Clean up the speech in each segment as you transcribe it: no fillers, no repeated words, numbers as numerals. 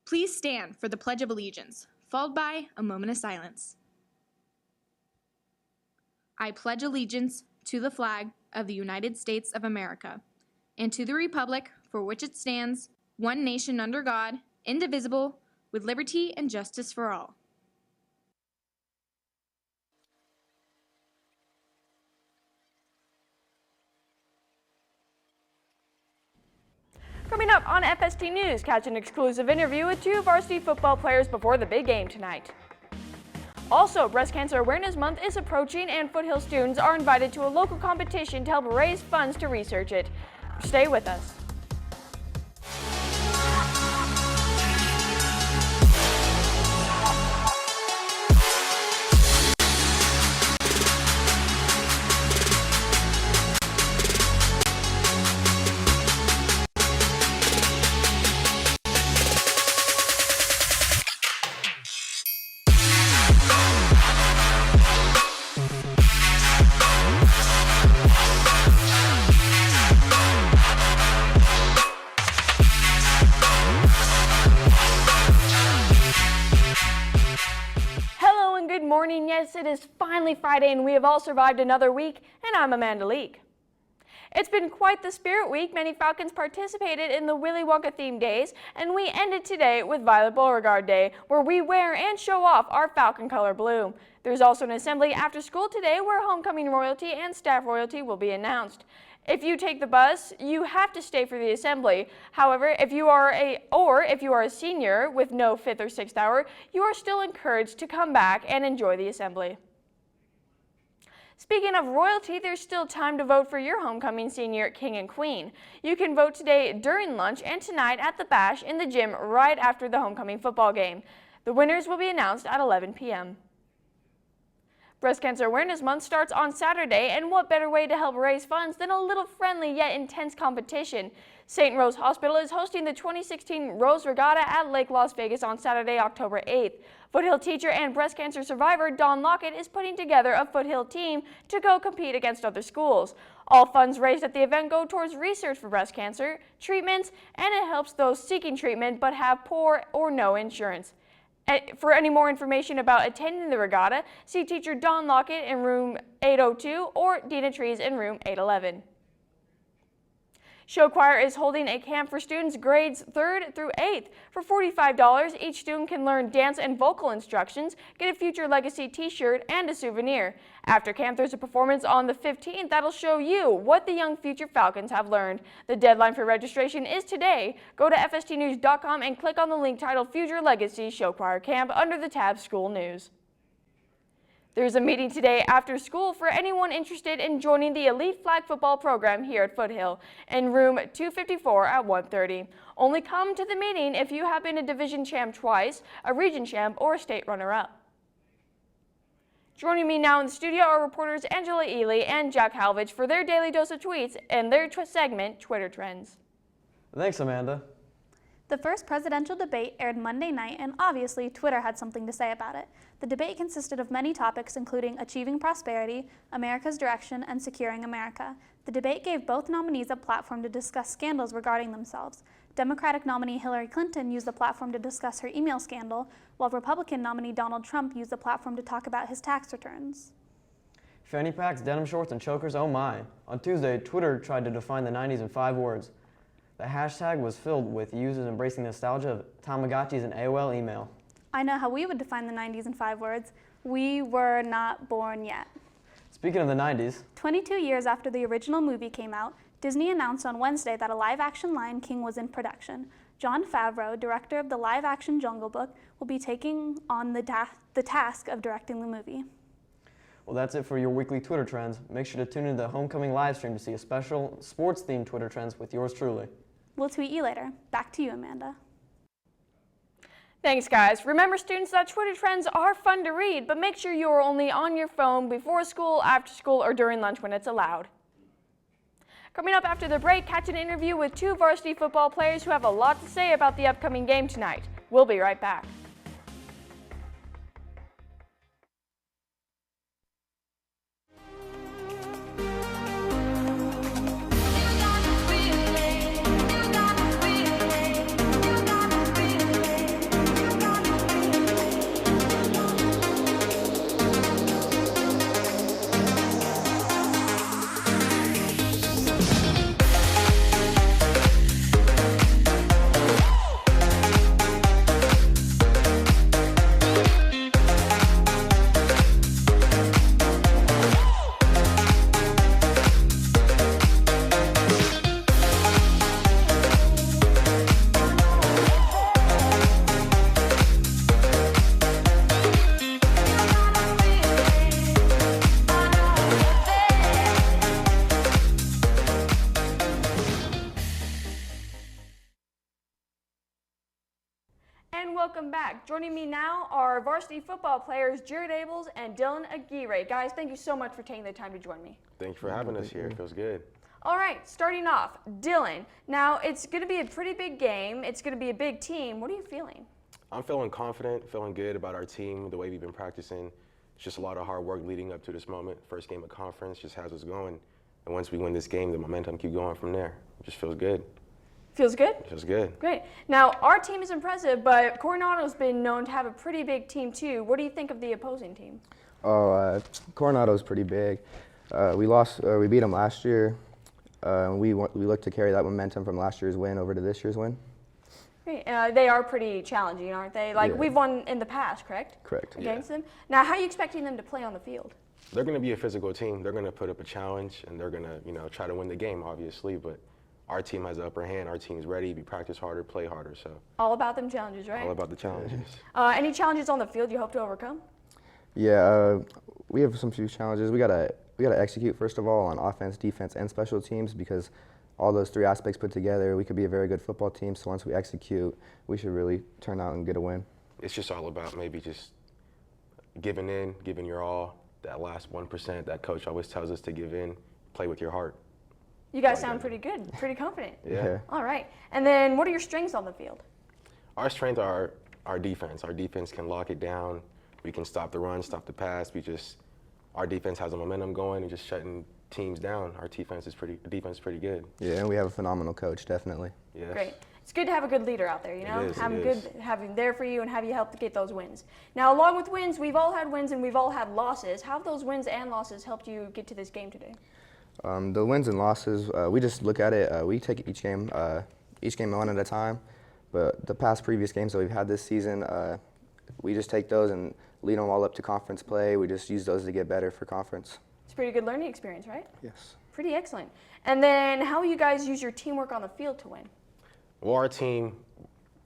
Please stand for the Pledge of Allegiance, followed by a moment of silence. I pledge allegiance to the flag of the United States of America and to the republic for which it stands, one nation under God, indivisible, with liberty and justice for all. Coming up on FST News, catch an exclusive interview with two varsity football players before the big game tonight. Also, Breast Cancer Awareness Month is approaching and Foothill students are invited to a local competition to help raise funds to research it. Stay with us. Yes, it is finally Friday and we have all survived another week, and I'm Amanda Leake. It's been quite the Spirit Week. Many Falcons participated in the Willy Wonka themed days, and we ended today with Violet Beauregard Day, where we wear and show off our Falcon color blue. There's also an assembly after school today where homecoming royalty and staff royalty will be announced. If you take the bus, you have to stay for the assembly. However, if you are a senior with no 5th or 6th hour, you are still encouraged to come back and enjoy the assembly. Speaking of royalty, there's still time to vote for your homecoming senior king and queen. You can vote today during lunch and tonight at the Bash in the gym right after the homecoming football game. The winners will be announced at 11 p.m. Breast Cancer Awareness Month starts on Saturday, and what better way to help raise funds than a little friendly yet intense competition? St. Rose Hospital is hosting the 2016 Rose Regatta at Lake Las Vegas on Saturday, October 8th. Foothill teacher and breast cancer survivor Dawn Lockett is putting together a Foothill team to go compete against other schools. All funds raised at the event go towards research for breast cancer, treatments, and it helps those seeking treatment but have poor or no insurance. For any more information about attending the regatta, see teacher Dawn Lockett in room 802 or Dina Trees in room 811. Show Choir is holding a camp for students grades 3rd through 8th. For $45, each student can learn dance and vocal instructions, get a Future Legacy t-shirt, and a souvenir. After camp, there's a performance on the 15th that'll show you what the young future Falcons have learned. The deadline for registration is today. Go to fstnews.com and click on the link titled Future Legacy Show Choir Camp under the tab School News. There's a meeting today after school for anyone interested in joining the Elite Flag Football program here at Foothill in room 254 at 1:30. Only come to the meeting if you have been a division champ twice, a region champ, or a state runner-up. Joining me now in the studio are reporters Angela Ely and Jack Halvich for their daily dose of tweets and their segment, Twitter Trends. Thanks, Amanda. The first presidential debate aired Monday night, and obviously Twitter had something to say about it. The debate consisted of many topics including achieving prosperity, America's direction, and securing America. The debate gave both nominees a platform to discuss scandals regarding themselves. Democratic nominee Hillary Clinton used the platform to discuss her email scandal, while Republican nominee Donald Trump used the platform to talk about his tax returns. Fanny packs, denim shorts, and chokers, oh my. On Tuesday, Twitter tried to define the 90s in 5 words. The hashtag was filled with users embracing the nostalgia of Tamagotchis and AOL email. I know how we would define the 90s in 5 words. We were not born yet. Speaking of the 90s, 22 years after the original movie came out, Disney announced on Wednesday that a live-action Lion King was in production. Jon Favreau, director of the live-action Jungle Book, will be taking on the task of directing the movie. Well, that's it for your weekly Twitter Trends. Make sure to tune into the homecoming live stream to see a special sports-themed Twitter Trends with yours truly. We'll tweet you later. Back to you, Amanda. Thanks, guys. Remember, students, that Twitter Trends are fun to read, but make sure you are only on your phone before school, after school, or during lunch when it's allowed. Coming up after the break, catch an interview with two varsity football players who have a lot to say about the upcoming game tonight. We'll be right back. And welcome back. Joining me now are varsity football players Jared Abels and Dylan Aguirre. Guys, thank you so much for taking the time to join me. Thank you for having us here. It feels good. All right, starting off, Dylan. Now, it's going to be a pretty big game. It's going to be a big team. What are you feeling? I'm feeling confident, feeling good about our team, the way we've been practicing. It's just a lot of hard work leading up to this moment. First game of conference just has us going. And once we win this game, the momentum keep going from there. It just feels good. Feels good? Feels good. Great. Now, our team is impressive, but Coronado's been known to have a pretty big team too. What do you think of the opposing team? Coronado's pretty big. We beat them last year. We look to carry that momentum from last year's win over to this year's win. Great. They are pretty challenging, aren't they? Like, Yeah. we've won in the past, correct? Correct. Against them. Now, how are you expecting them to play on the field? They're going to be a physical team. They're going to put up a challenge, and they're going to, try to win the game, obviously. But our team has the upper hand. Our team's ready. We practice harder, play harder. So All about them challenges, right? all about the challenges. Any challenges on the field you hope to overcome? Yeah, we have some few challenges. We gotta execute first of all on offense, defense, and special teams because all those three aspects put together, we could be a very good football team. So once we execute, we should really turn out and get a win. It's just all about maybe just giving in, giving your all. That last 1% that coach always tells us to give in, play with your heart. You guys sound pretty good, pretty confident. Yeah. All right. And then what are your strengths on the field? Our strength are our defense. Our defense can lock it down. We can stop the run, stop the pass. Our defense has a momentum going and just shutting teams down. Our defense is pretty good. Yeah, and we have a phenomenal coach, definitely. Yes. Great. It's good to have a good leader out there, you know? It is, have it him is. good, have him there for you and have you help to get those wins. Now, along with wins, we've all had wins and we've all had losses. How have those wins and losses helped you get to this game today? The wins and losses, we just look at it. We take each game one at a time. But the previous games that we've had this season, we just take those and lead them all up to conference play. We just use those to get better for conference. It's a pretty good learning experience, right? Yes. Pretty excellent. And then how will you guys use your teamwork on the field to win? Well, our team,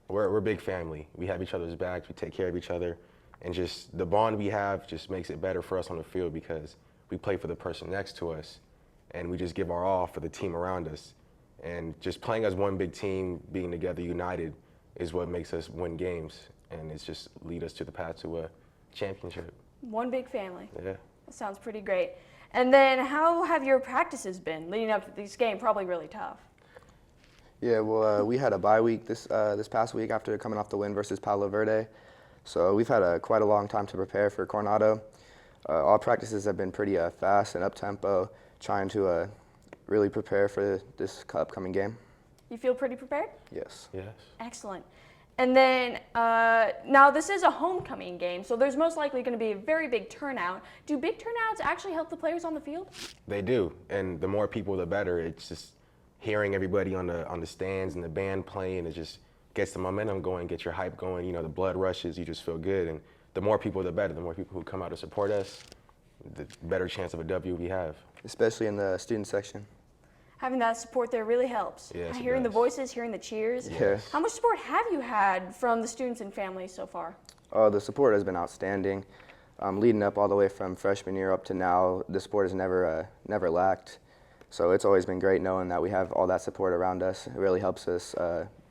we're a big family. We have each other's backs. We take care of each other. And just the bond we have just makes it better for us on the field because we play for the person next to us. And we just give our all for the team around us. And just playing as one big team, being together, united, is what makes us win games. And it's just lead us to the path to a championship. One big family. Yeah. That sounds pretty great. And then how have your practices been leading up to this game? Probably really tough. Yeah, well, we had a bye week this past week after coming off the win versus Palo Verde. So we've had quite a long time to prepare for Coronado. All practices have been pretty fast and up-tempo, trying to really prepare for this upcoming game. You feel pretty prepared? Yes. Yes. Excellent. And then now this is a homecoming game, so there's most likely going to be a very big turnout. Do big turnouts actually help the players on the field? They do, and the more people, the better. It's just hearing everybody on the stands and the band playing, it just gets the momentum going, gets your hype going. The blood rushes, you just feel good, and the more people, the better. The more people who come out to support us, the better chance of a W we have. Especially in the student section. Having that support there really helps. Yes, it Hearing the does. voices, hearing the cheers. Yes. How much support have you had from the students and families so far? The support has been outstanding. Leading up all the way from freshman year up to now, the support has never lacked. So it's always been great knowing that we have all that support around us. It really helps us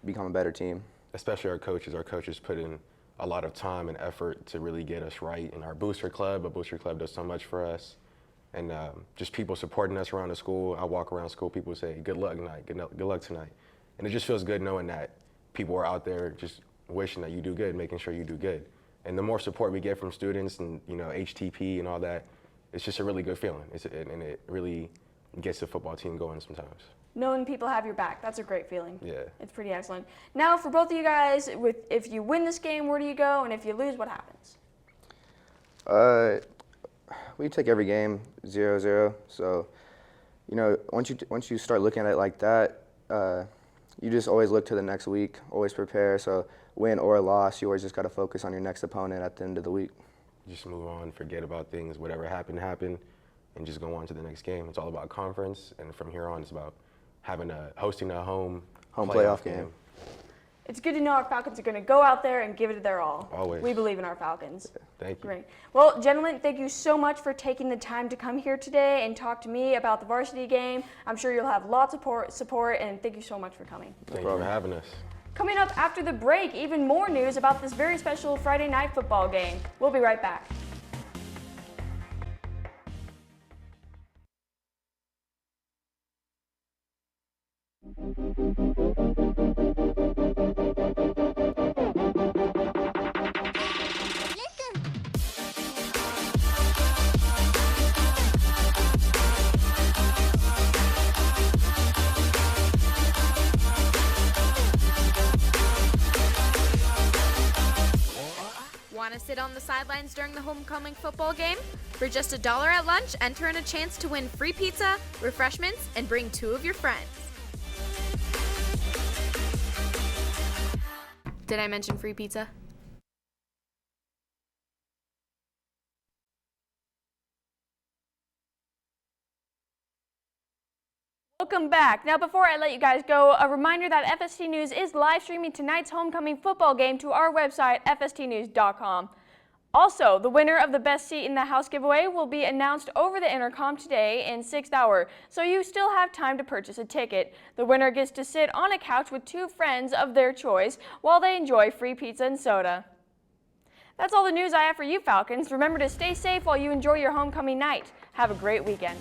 become a better team. Especially our coaches. Our coaches put in a lot of time and effort to really get us right. And our booster club does so much for us. And just people supporting us around the school. I walk around school, people say, good luck tonight, good luck tonight. And it just feels good knowing that people are out there just wishing that you do good, making sure you do good. And the more support we get from students and HTP and all that, it's just a really good feeling. And it really gets the football team going sometimes. Knowing people have your back, that's a great feeling. Yeah. It's pretty excellent. Now, for both of you guys, if you win this game, where do you go? And if you lose, what happens? We take every game 0-0. So, once you start looking at it like that, you just always look to the next week, always prepare. So, win or loss, you always just got to focus on your next opponent at the end of the week. Just move on, forget about things, whatever happened, and just go on to the next game. It's all about conference, and from here on, it's about hosting a home playoff game. It's good to know our Falcons are going to go out there and give it their all. Always. We believe in our Falcons. Thank you. Great. Well, gentlemen, thank you so much for taking the time to come here today and talk to me about the varsity game. I'm sure you'll have lots of support, and thank you so much for coming. Thank you for having us. Coming up after the break, even more news about this very special Friday night football game. We'll be right back. Want to sit on the sidelines during the homecoming football game? For just $1 at lunch, enter in a chance to win free pizza, refreshments, and bring 2 of your friends. Did I mention free pizza? Welcome back. Now, before I let you guys go, a reminder that FST News is live streaming tonight's homecoming football game to our website, fstnews.com. Also, the winner of the Best Seat in the House giveaway will be announced over the intercom today in 6th hour, so you still have time to purchase a ticket. The winner gets to sit on a couch with 2 friends of their choice while they enjoy free pizza and soda. That's all the news I have for you, Falcons. Remember to stay safe while you enjoy your homecoming night. Have a great weekend.